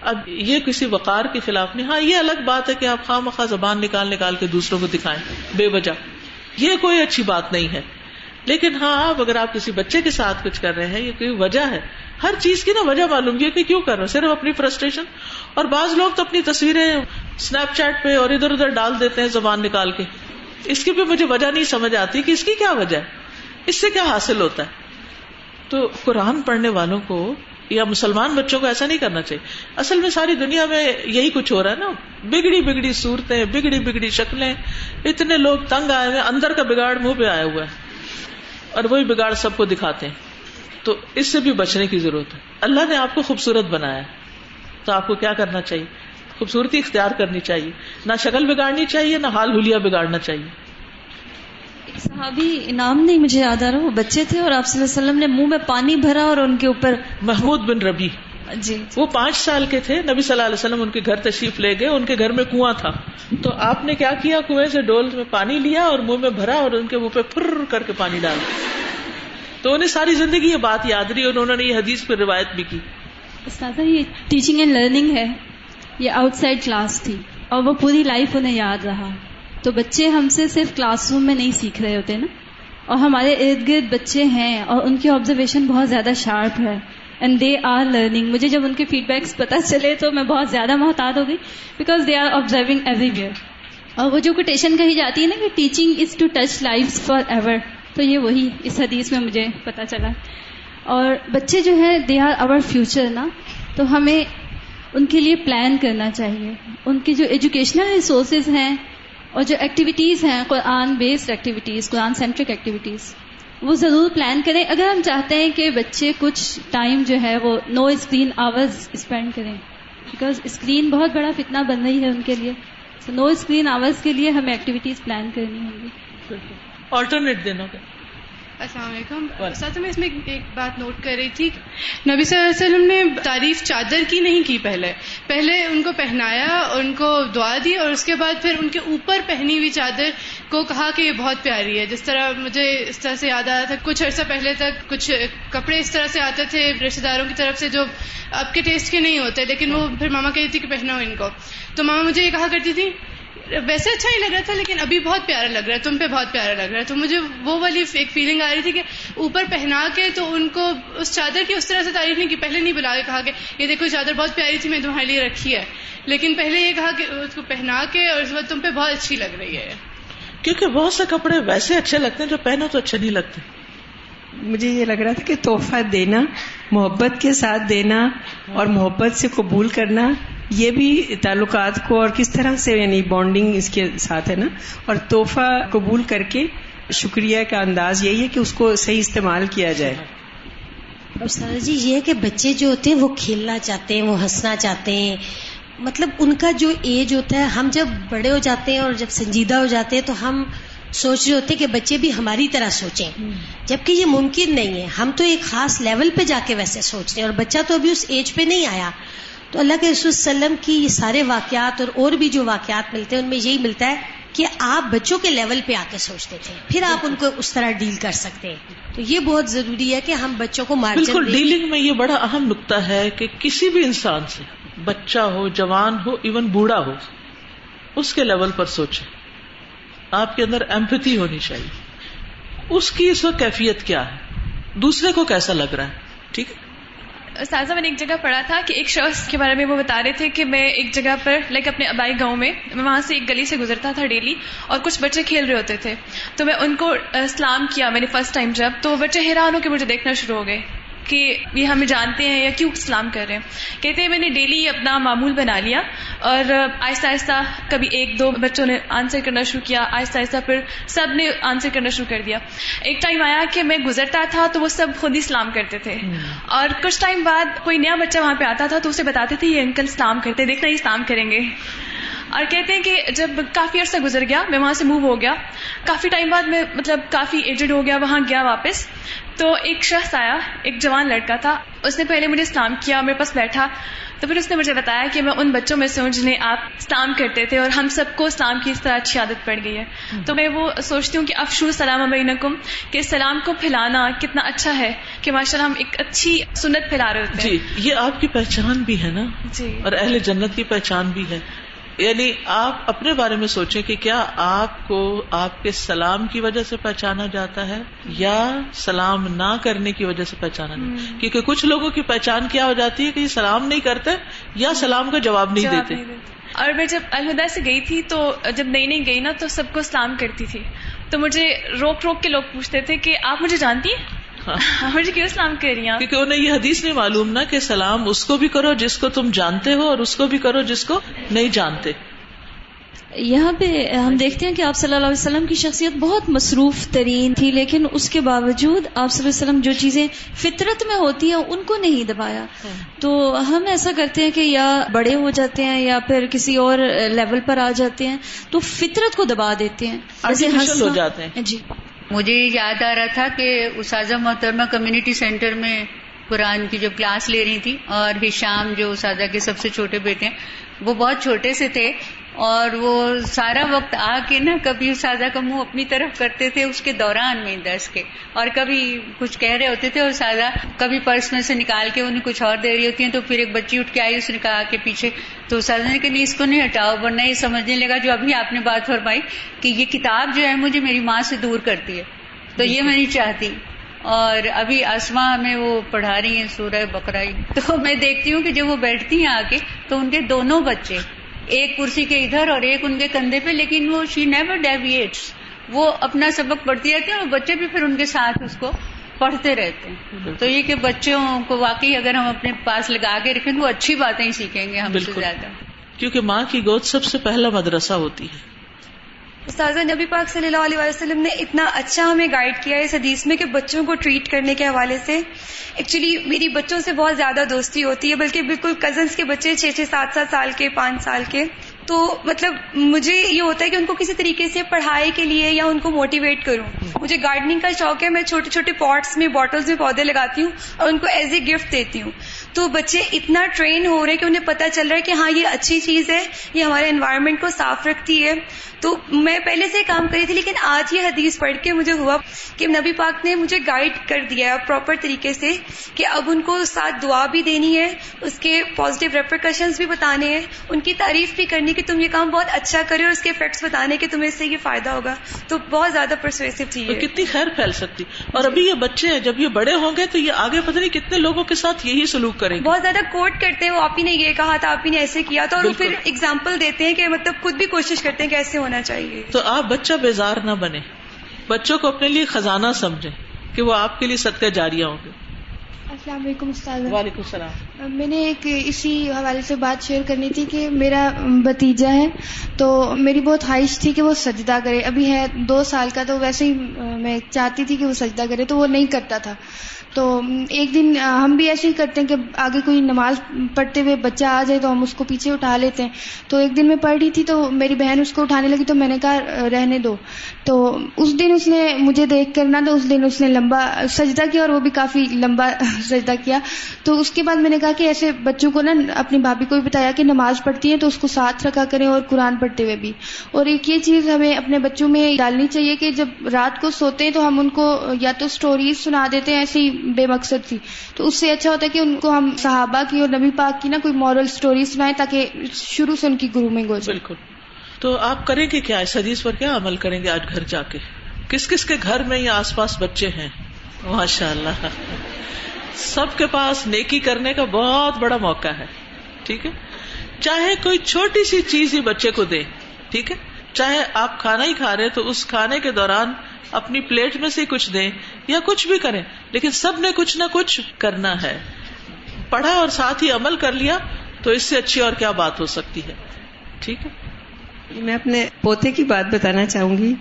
S1: اب یہ کسی وقار کے خلاف نہیں. ہاں یہ الگ بات ہے کہ آپ خواہ مخواہ زبان نکال کے دوسروں کو دکھائیں بے وجہ، یہ کوئی اچھی بات نہیں ہے. لیکن ہاں اب اگر آپ کسی بچے کے ساتھ کچھ کر رہے ہیں، یہ کوئی وجہ ہے، ہر چیز کی نا وجہ معلوم ہے کہ کیوں کر رہے ہیں. صرف اپنی فرسٹریشن. اور بعض لوگ تو اپنی تصویریں اسنیپ چیٹ پہ اور ادھر ادھر ڈال دیتے ہیں زبان نکال کے. اس کی بھی مجھے وجہ نہیں سمجھ آتی کہ اس کی کیا وجہ ہے، اس سے کیا حاصل ہوتا ہے. تو قرآن پڑھنے والوں کو یا مسلمان بچوں کو ایسا نہیں کرنا چاہیے. اصل میں ساری دنیا میں یہی کچھ ہو رہا ہے نا، بگڑی بگڑی صورتیں، بگڑی بگڑی شکلیں، اتنے لوگ تنگ آئے ہوئے، اندر کا بگاڑ منہ پہ آیا ہوا ہے اور وہی بگاڑ سب کو دکھاتے ہیں. تو اس سے بھی بچنے کی ضرورت ہے. اللہ نے آپ کو خوبصورت بنایا ہے تو آپ کو کیا کرنا چاہیے؟ خوبصورتی اختیار کرنی چاہیے، نہ شکل بگاڑنی چاہیے، نہ حال حلیہ بگاڑنا چاہیے.
S2: صحابی نام نہیں مجھے یاد آ رہا، وہ بچے تھے اور آپ صلی اللہ علیہ وسلم نے منہ میں پانی بھرا اور ان کے اوپر.
S1: محمود بن ربی
S2: جی،
S1: وہ 5 سال کے تھے. نبی صلی اللہ علیہ وسلم ان کے گھر تشریف لے گئے. ان کے گھر میں کنواں تھا، تو آپ نے کیا کیا، کنویں سے ڈول میں پانی لیا اور منہ میں بھرا اور ان کے منہ پہ پھر کر کے پانی ڈالا. تو انہیں ساری زندگی یہ بات یاد رہی اور انہوں نے یہ حدیث پہ روایت بھی کی.
S2: استاذہ یہ ٹیچنگ اینڈ لرننگ ہے، یہ آؤٹ سائڈ کلاس تھی اور وہ پوری لائف انہیں یاد رہا. تو بچے ہم سے صرف کلاس روم میں نہیں سیکھ رہے ہوتے نا، اور ہمارے ارد گرد بچے ہیں اور ان کی آبزرویشن بہت زیادہ شارپ ہے اینڈ دے آر لرننگ. مجھے جب ان کے فیڈ بیکس پتہ چلے تو میں بہت زیادہ محتاط ہو گئی، because they are observing everywhere. اور وہ جو کوٹیشن کہی جاتی ہے نا کہ teaching is to touch lives for ever, تو یہ وہی اس حدیث میں مجھے پتہ چلا. اور بچے جو ہیں دے آر آور فیوچر نا، تو ہمیں ان کے لیے پلان کرنا چاہیے. ان کی جو ایجوکیشنل ریسورسز ہیں اور جو ایکٹیویٹیز ہیں، قرآن بیسڈ ایکٹیویٹیز، قرآن سینٹرک ایکٹیویٹیز، وہ ضرور پلان کریں. اگر ہم چاہتے ہیں کہ بچے کچھ ٹائم جو ہے وہ نو اسکرین آورز اسپینڈ کریں، بیکاز اسکرین بہت بڑا فتنہ بن رہی ہے ان کے لیے. تو نو اسکرین آورز کے لیے ہمیں ایکٹیویٹیز پلان کرنی ہوں گی.
S1: آلٹرنیٹ دینا.
S3: السلام علیکم. ساتھ میں اس میں ایک بات نوٹ کر رہی تھی، نبی صلی اللہ علیہ وسلم نے تعریف چادر کی نہیں کی، پہلے ان کو پہنایا، ان کو دعا دی، اور اس کے بعد پھر ان کے اوپر پہنی ہوئی چادر کو کہا کہ یہ بہت پیاری ہے. جس طرح مجھے اس طرح سے یاد آ رہا تھا، کچھ عرصہ پہلے تک کچھ کپڑے اس طرح سے آتے تھے رشتے داروں کی طرف سے جو آپ کے ٹیسٹ کے نہیں ہوتے، لیکن وہ پھر ماما کہتی تھی کہ پہناؤ ان کو. تو ماما مجھے یہ کہا کرتی تھی ویسے اچھا ہی لگ رہا تھا لیکن ابھی بہت پیارا لگ رہا ہے، تم پہ بہت پیارا لگ رہا ہے. تو مجھے وہ والی ایک فیلنگ آ رہی تھی کہ اوپر پہنا کے تو ان کو اس چادر کی اس طرح سے تعریف نہیں کی. پہلے نہیں بلا کے کہا کہ یہ دیکھو چادر بہت پیاری تھی، میں تمہارے لیے رکھی ہے، لیکن پہلے یہ کہا کہ اس کو پہنا کے اور اس وقت تم پہ بہت اچھی لگ رہی ہے.
S1: کیونکہ بہت سے کپڑے ویسے اچھے لگتے ہیں جو پہنو تو اچھے نہیں لگتے.
S4: مجھے یہ لگ رہا تھا کہ تحفہ دینا، محبت کے ساتھ دینا اور محبت سے قبول کرنا، یہ بھی تعلقات کو اور کس طرح سے یعنی بانڈنگ اس کے ساتھ ہے نا. اور تحفہ قبول کر کے شکریہ کا انداز یہی ہے کہ اس کو صحیح استعمال کیا جائے.
S5: استاد جی یہ ہے کہ بچے جو ہوتے ہیں وہ کھیلنا چاہتے ہیں، وہ ہنسنا چاہتے ہیں، مطلب ان کا جو ایج ہوتا ہے، ہم جب بڑے ہو جاتے ہیں اور جب سنجیدہ ہو جاتے ہیں تو ہم سوچ رہے ہوتے ہیں کہ بچے بھی ہماری طرح سوچیں، جبکہ یہ ممکن نہیں ہے. ہم تو ایک خاص لیول پہ جا کے ویسے سوچتے ہیں اور بچہ تو ابھی اس ایج پہ نہیں آیا. تو اللہ کے رسول صلی اللہ علیہ وسلم کی یہ سارے واقعات اور بھی جو واقعات ملتے ہیں ان میں یہی ملتا ہے کہ آپ بچوں کے لیول پہ آ کے سوچتے تھے، پھر آپ ان کو اس طرح ڈیل کر سکتے ہیں. تو یہ بہت ضروری ہے کہ ہم بچوں کو مارجن
S1: بالکل ڈیلنگ میں یہ بڑا اہم نقطہ ہے کہ کسی بھی انسان سے، بچہ ہو، جوان ہو، ایون بوڑھا ہو، اس کے لیول پر سوچیں. آپ کے اندر ایمپتھی ہونی چاہیے. اس کی اس وقت کیفیت کیا ہے, دوسرے کو کیسا لگ رہا ہے. ٹھیک ہے.
S6: استاذہ میں نے ایک جگہ پڑھا تھا کہ ایک شخص کے بارے میں وہ بتا رہے تھے کہ میں ایک جگہ پر اپنے آبائی گاؤں میں وہاں سے ایک گلی سے گزرتا تھا ڈیلی, اور کچھ بچے کھیل رہے ہوتے تھے, تو میں ان کو سلام کیا میں نے فرسٹ ٹائم جب, تو بچے حیران ہو کے مجھے دیکھنا شروع ہو گئے کہ یہ ہمیں جانتے ہیں یا کیوں سلام کر رہے ہیں. کہتے ہیں میں نے ڈیلی اپنا معمول بنا لیا, اور آہستہ آہستہ کبھی ایک دو بچوں نے آنسر کرنا شروع کیا, آہستہ آہستہ پھر سب نے آنسر کرنا شروع کر دیا. ایک ٹائم آیا کہ میں گزرتا تھا تو وہ سب خود ہی سلام کرتے تھے, اور کچھ ٹائم بعد کوئی نیا بچہ وہاں پہ آتا تھا تو اسے بتاتے تھے یہ انکل سلام کرتے, دیکھنا یہ سلام کریں گے. اور کہتے ہیں کہ جب کافی عرصہ گزر گیا, میں وہاں سے موو ہو گیا, کافی ٹائم بعد میں کافی ایجڈ ہو گیا, وہاں گیا واپس, تو ایک شخص آیا, ایک جوان لڑکا تھا, اس نے پہلے مجھے سلام کیا, میرے پاس بیٹھا, تو پھر اس نے مجھے بتایا کہ میں ان بچوں میں سے ہوں جنہیں آپ سلام کرتے تھے, اور ہم سب کو سلام کی اس طرح اچھی عادت پڑ گئی ہے. تو میں وہ سوچتی ہوں کہ افشو السلام بینکم, کہ سلام کو پھیلانا کتنا اچھا ہے, کہ ماشاءاللہ ہم ایک اچھی سنت پھیلا رہے ہوتے ہیں.
S1: جی, یہ آپ کی پہچان بھی ہے نا,
S6: جی,
S1: اور اہل جنت کی پہچان بھی ہے. یعنی آپ اپنے بارے میں سوچیں کہ کیا آپ کو آپ کے سلام کی وجہ سے پہچانا جاتا ہے یا سلام نہ کرنے کی وجہ سے پہچانا جاتا ہے. کیونکہ کچھ لوگوں کی پہچان کیا ہو جاتی ہے کہ یہ سلام نہیں کرتے یا سلام کا جواب نہیں دیتے.
S6: اور میں جب الہدا سے گئی تھی تو جب نئی گئی نا تو سب کو سلام کرتی تھی, تو مجھے روک روک کے لوگ پوچھتے تھے کہ آپ مجھے جانتی ہیں, مجھے کیوں سلام کہہ رہی ہیں,
S1: کیونکہ انہیں یہ حدیث نہیں معلوم نا کہ سلام اس کو بھی کرو جس کو تم جانتے ہو اور اس کو بھی کرو جس کو نہیں جانتے.
S2: یہاں پہ ہم دیکھتے ہیں کہ آپ صلی اللہ علیہ وسلم کی شخصیت بہت مصروف ترین تھی, لیکن اس کے باوجود آپ صلی اللہ علیہ وسلم جو چیزیں فطرت میں ہوتی ہیں ان کو نہیں دبایا. تو ہم ایسا کرتے ہیں کہ یا بڑے ہو جاتے ہیں یا پھر کسی اور لیول پر آ جاتے ہیں تو فطرت کو دبا دیتے ہیں,
S1: آرٹیفیشل ہو جاتے ہیں.
S2: جی,
S7: مجھے یاد آ رہا تھا کہ اساتذہ محترمہ کمیونٹی سینٹر میں قرآن کی جب کلاس لے رہی تھی, اور ہشام جو اساتذہ کے سب سے چھوٹے بیٹے ہیں وہ بہت چھوٹے سے تھے, اور وہ سارا وقت آ کے نا کبھی اساتذہ کا منہ اپنی طرف کرتے تھے اس کے دوران میں درس کے, اور کبھی کچھ کہہ رہے ہوتے تھے اور اساتذہ کبھی پرس میں سے نکال کے انہیں کچھ اور دے رہی ہوتی ہیں, تو پھر ایک بچی اٹھ کے آئی, اس نے کہا کہ پیچھے, تو اساتذہ نے کہا نہیں اس کو نہیں ہٹاؤ, ورنہ یہ سمجھنے لگا جو ابھی آپ نے بات فرمائی کہ یہ کتاب جو ہے مجھے میری ماں سے دور کرتی ہے, تو یہ میں نہیں چاہتی. اور ابھی آسماں ہمیں وہ پڑھا رہی ہیں سورہ بقرہ, تو میں دیکھتی ہوں کہ جب وہ بیٹھتی ہیں آ کے تو ان کے دونوں بچے ایک کرسی کے ادھر اور ایک ان کے کندھے پہ, لیکن وہ شی نیور ڈیویٹس, وہ اپنا سبق پڑھتی رہتی ہیں اور بچے بھی پھر ان کے ساتھ اس کو پڑھتے رہتے ہیں. تو یہ کہ بچوں کو واقعی اگر ہم اپنے پاس لگا کے رکھیں وہ اچھی باتیں ہی سیکھیں گے ہم سے زیادہ,
S1: کیونکہ ماں کی گود سب سے پہلا مدرسہ ہوتی ہے.
S8: استاذہ نبی پاک صلی اللہ علیہ وسلم نے اتنا اچھا ہمیں گائیڈ کیا اس حدیث میں کہ بچوں کو ٹریٹ کرنے کے حوالے سے. ایکچولی میری بچوں سے بہت زیادہ دوستی ہوتی ہے, بلکہ بالکل کزنس کے بچے 6-6, 7-7 سال کے, 5 سال کے, تو مطلب مجھے یہ ہوتا ہے کہ ان کو کسی طریقے سے پڑھائی کے لیے یا ان کو موٹیویٹ کروں. مجھے گارڈننگ کا شوق ہے, میں چھوٹے چھوٹے پاٹس میں, بوٹلز میں پودے لگاتی ہوں اور ان کو ایز اے گفٹ دیتی ہوں. تو بچے اتنا ٹرین ہو رہے ہیں کہ انہیں پتہ چل رہا ہے کہ ہاں یہ اچھی چیز ہے, یہ ہمارے انوائرمنٹ کو صاف رکھتی ہے. تو میں پہلے سے کام کری تھی, لیکن آج یہ حدیث پڑھ کے مجھے ہوا کہ نبی پاک نے مجھے گائیڈ کر دیا ہے پراپر طریقے سے کہ اب ان کو ساتھ دعا بھی دینی ہے, اس کے پازیٹیو ریپرکشنز بھی بتانے ہیں, ان کی تعریف بھی کرنی کہ تم یہ کام بہت اچھا کرے اور اس کے افیکٹس بتانے کہ تمہیں اس سے یہ فائدہ ہوگا. تو بہت زیادہ پرسویسو چیز ہے,
S1: کتنی خیر پھیل سکتی. اور ابھی یہ بچے ہیں, جب یہ بڑے ہوں گے تو یہ آگے پتہ نہیں کتنے لوگوں کے ساتھ یہی سلوک کریں گے.
S8: بہت زیادہ کوٹ کرتے ہیں, وہ آپ ہی نے یہ کہا تھا, آپ ہی نے ایسے کیا تھا, اور پھر اگزامپل دیتے ہیں کہ مطلب خود بھی کوشش کرتے ہیں کہ ایسے ہونا چاہیے.
S1: تو آپ بچہ بیزار نہ بنے, بچوں کو اپنے لیے خزانہ سمجھیں کہ وہ آپ کے لیے صدقہ جاریہ ہوں گے.
S9: السلام علیکم استاد.
S1: وعلیکم السلام.
S9: میں نے ایک اسی حوالے سے بات شیئر کرنی تھی کہ میرا بھتیجا ہے, تو میری بہت خواہش تھی کہ وہ سجدہ کرے. ابھی ہے 2 سال کا, تو ویسے ہی میں چاہتی تھی کہ وہ سجدہ کرے, تو وہ نہیں کرتا تھا. تو ایک دن ہم بھی ایسے ہی کرتے ہیں کہ آگے کوئی نماز پڑھتے ہوئے بچہ آ جائے تو ہم اس کو پیچھے اٹھا لیتے ہیں. تو ایک دن میں پڑھ رہی تھی تو میری بہن اس کو اٹھانے لگی, تو میں نے کہا رہنے دو. تو اس دن اس نے مجھے دیکھ کر نا, تو اس دن اس نے لمبا سجدہ کیا, اور وہ بھی کافی لمبا سجدہ کیا. تو اس کے بعد میں نے کہا کہ ایسے بچوں کو نا اپنی بھابھی کو بھی بتایا کہ نماز پڑھتی ہیں تو اس کو ساتھ رکھا کریں, اور قرآن پڑھتے ہوئے بھی. اور ایک یہ چیز ہمیں اپنے بچوں میں ڈالنی چاہیے کہ جب رات کو سوتے ہیں تو ہم ان کو یا تو سٹوریز سنا دیتے ہیں ایسی بے مقصد تھی, تو اس سے اچھا ہوتا ہے کہ ان کو ہم صحابہ کی اور نبی پاک کی نا کوئی مورل سٹوری سنائیں تاکہ شروع سے ان کی گرومنگ ہو جائے.
S1: بالکل. تو آپ کریں گے کیا؟ اس حدیث پر کیا عمل کریں گے آج گھر جا کے؟ کس کس کے گھر میں یا آس پاس بچے ہیں؟ ماشاء اللہ، سب کے پاس نیکی کرنے کا بہت بڑا موقع ہے. ٹھیک ہے، چاہے کوئی چھوٹی سی چیز ہی بچے کو دیں. ٹھیک ہے، چاہے آپ کھانا ہی کھا رہے تو اس کھانے کے دوران اپنی پلیٹ میں سے کچھ دیں یا کچھ بھی کریں، لیکن سب نے کچھ نہ کچھ کرنا ہے. پڑھا اور ساتھ ہی عمل کر لیا تو اس سے اچھی اور کیا بات ہو سکتی ہے. ٹھیک ہے،
S4: میں اپنے پوتے کی بات بتانا چاہوں گی.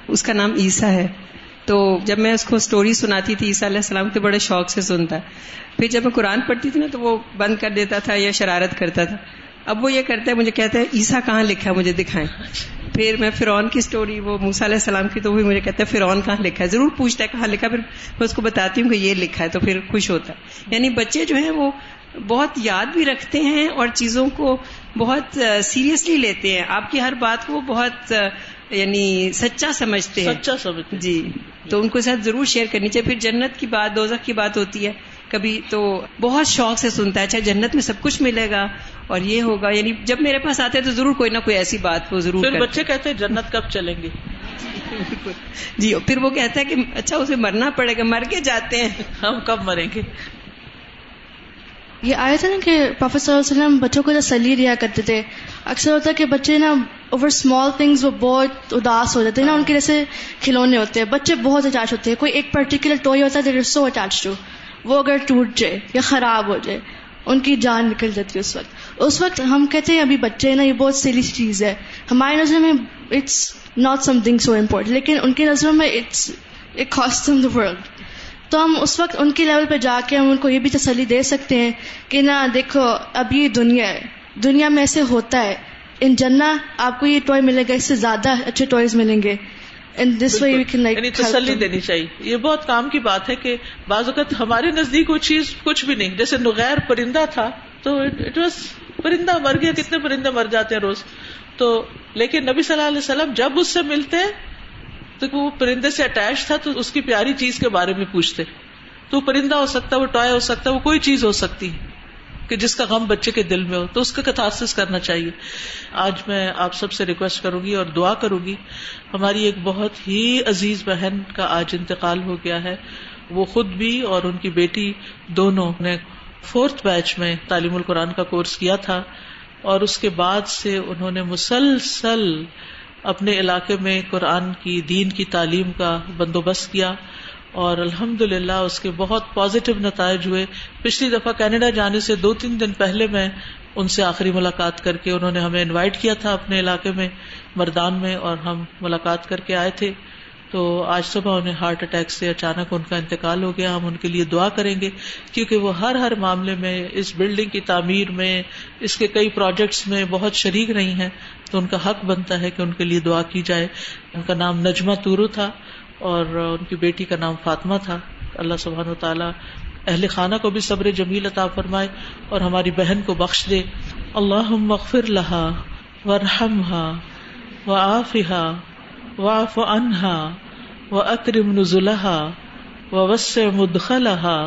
S4: اس کا نام عیسیٰ ہے. تو جب میں اس کو سٹوری سناتی تھی عیسیٰ علیہ السلام تو بڑے شوق سے سنتا. پھر جب میں قرآن پڑھتی تھی نا تو وہ بند کر دیتا تھا یا شرارت کرتا تھا. اب وہ یہ کرتا ہے، مجھے کہتا ہے عیسیٰ کہاں لکھا ہے مجھے دکھائیں. پھر میں فرعون کی سٹوری، وہ موسیٰ علیہ السلام کی، تو وہ مجھے کہتا ہے فرعون کہاں لکھا ہے، ضرور پوچھتا ہے کہاں لکھا. پھر میں اس کو بتاتی ہوں کہ یہ لکھا ہے تو پھر خوش ہوتا ہے. یعنی بچے جو ہیں وہ بہت یاد بھی رکھتے ہیں اور چیزوں کو بہت سیریسلی لیتے ہیں. آپ کی ہر بات کو بہت یعنی سچا سمجھتے ہیں.
S1: سچا سمجھتے
S4: جی، تو ان کو ساتھ ضرور شیئر کرنی چاہیے. پھر جنت کی بات، دوزخ کی بات ہوتی ہے کبھی تو بہت شوق سے سنتا ہے، اچھا جنت میں سب کچھ ملے گا اور یہ ہوگا. یعنی جب میرے پاس آتے ہیں تو ضرور کوئی نہ کوئی ایسی بات وہ ضرور
S1: پھر بچے کہتے ہیں جنت کب چلیں گے.
S4: جی، پھر وہ کہتا ہے کہ اچھا اسے مرنا پڑے گا، مر کے جاتے ہیں،
S1: ہم کب مریں گے.
S9: یہ آیا تھا نا کہ پروفیٹ صلی اللہ علیہ وسلم بچوں کو تسلی دیا کرتے تھے. اکثر ہوتا ہے کہ بچے نا اوور اسمال تھنگز وہ بہت اداس ہو جاتے ہیں نا. ان کے جیسے کھلونے ہوتے ہیں، بچے بہت اٹیچ ہوتے ہیں. کوئی ایک پرٹیکولر ٹوائے ہوتا ہے they are so attached to, وہ اگر ٹوٹ جائے یا خراب ہو جائے ان کی جان نکل جاتی ہے. اس وقت ہم کہتے ہیں ابھی بچے نا یہ بہت سیلی چیز ہے. ہماری نظر میں it's not something so important, لیکن ان کی نظروں میں it cost them the world. تو ہم اس وقت ان کے لیول پہ جا کے ہم ان کو یہ بھی تسلی دے سکتے ہیں کہ نہ دیکھو اب یہ دنیا ہے، دنیا میں ایسے ہوتا ہے. ان جنت آپ کو یہ ٹوائے ملے گا، اس سے زیادہ اچھے ٹوائز ملیں گے.
S1: یعنی تسلی دینی چاہیے. یہ بہت کام کی بات ہے کہ بعض اوقات ہمارے نزدیک وہ چیز کچھ بھی نہیں. جیسے نغیر پرندہ تھا تو اٹ واز پرندہ مر گیا، کتنے پرندے مر جاتے ہیں روز. تو لیکن نبی صلی اللہ علیہ وسلم جب اس سے ملتے تو وہ پرندے سے اٹیچ تھا تو اس کی پیاری چیز کے بارے میں پوچھتے. تو وہ پرندہ ہو سکتا ہے، وہ ٹوائے ہو سکتا ہے، وہ کوئی چیز ہو سکتی ہے کہ جس کا غم بچے کے دل میں ہو تو اس کا کتھارسس کرنا چاہیے. آج میں آپ سب سے ریکویسٹ کروں گی اور دعا کروں گی. ہماری ایک بہت ہی عزیز بہن کا آج انتقال ہو گیا ہے. وہ خود بھی اور ان کی بیٹی دونوں نے 4th بیچ میں تعلیم القرآن کا کورس کیا تھا اور اس کے بعد سے انہوں نے مسلسل اپنے علاقے میں قرآن کی، دین کی تعلیم کا بندوبست کیا اور الحمدللہ اس کے بہت پازیٹیو نتائج ہوئے. پچھلی دفعہ کینیڈا جانے سے 2-3 دن پہلے میں ان سے آخری ملاقات کر کے، انہوں نے ہمیں انوائٹ کیا تھا اپنے علاقے میں مردان میں اور ہم ملاقات کر کے آئے تھے. تو آج صبح انہیں ہارٹ اٹیک سے اچانک ان کا انتقال ہو گیا. ہم ان کے لیے دعا کریں گے کیونکہ وہ ہر معاملے میں، اس بلڈنگ کی تعمیر میں، اس کے کئی پروجیکٹس میں بہت شریک رہی ہیں. تو ان کا حق بنتا ہے کہ ان کے لیے دعا کی جائے. ان کا نام نجمہ تورو تھا اور ان کی بیٹی کا نام فاطمہ تھا. اللہ سبحانہ و تعالیٰ اہل خانہ کو بھی صبر جمیل عطا فرمائے اور ہماری بہن کو بخش دے. اللہم اغفر لہا وارحمہا وعافہا واعف عنہا واکرم نزلہا ووسع مدخلہا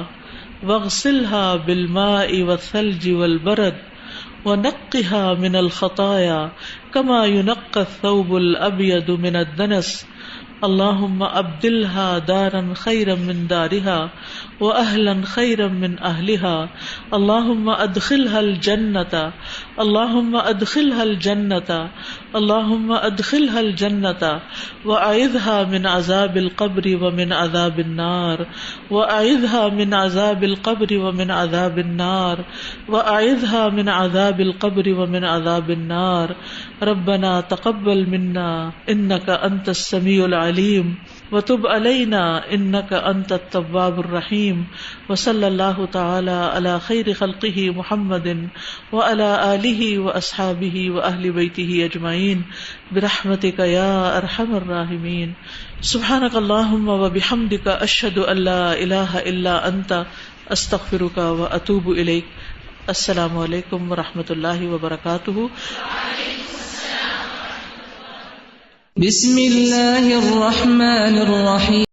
S1: واغسلہا بالماء والثلج والبرد ونقها من الخطايا كما ينقى الثوب الأبيض من الدنس. اللهم ابدلها دارا خيرا من دارها واهلا خيرا من اهلها. اللهم ادخلها الجنة، اللهم ادخلها الجنة، اللهم ادخلها الجنة واعذها من عذاب القبر ومن عذاب النار، واعذها من عذاب القبر ومن عذاب النار، واعذها من عذاب القبر ومن عذاب النار. ربنا تقبل منا انك انت السميع العليم وتب علينا انك انت التواب الرحيم. وصلى الله تعالى على خير خلقه محمد وعلى آله واصحابه واهل بيته اجمعين برحمتك يا ارحم الراحمين. سبحانك اللهم وبحمدك اشهد ان لا اله الا انت استغفرك واتوب اليك. السلام علیکم ورحمۃ اللہ وبرکاتہ.
S10: بسم اللہ الرحمن الرحیم.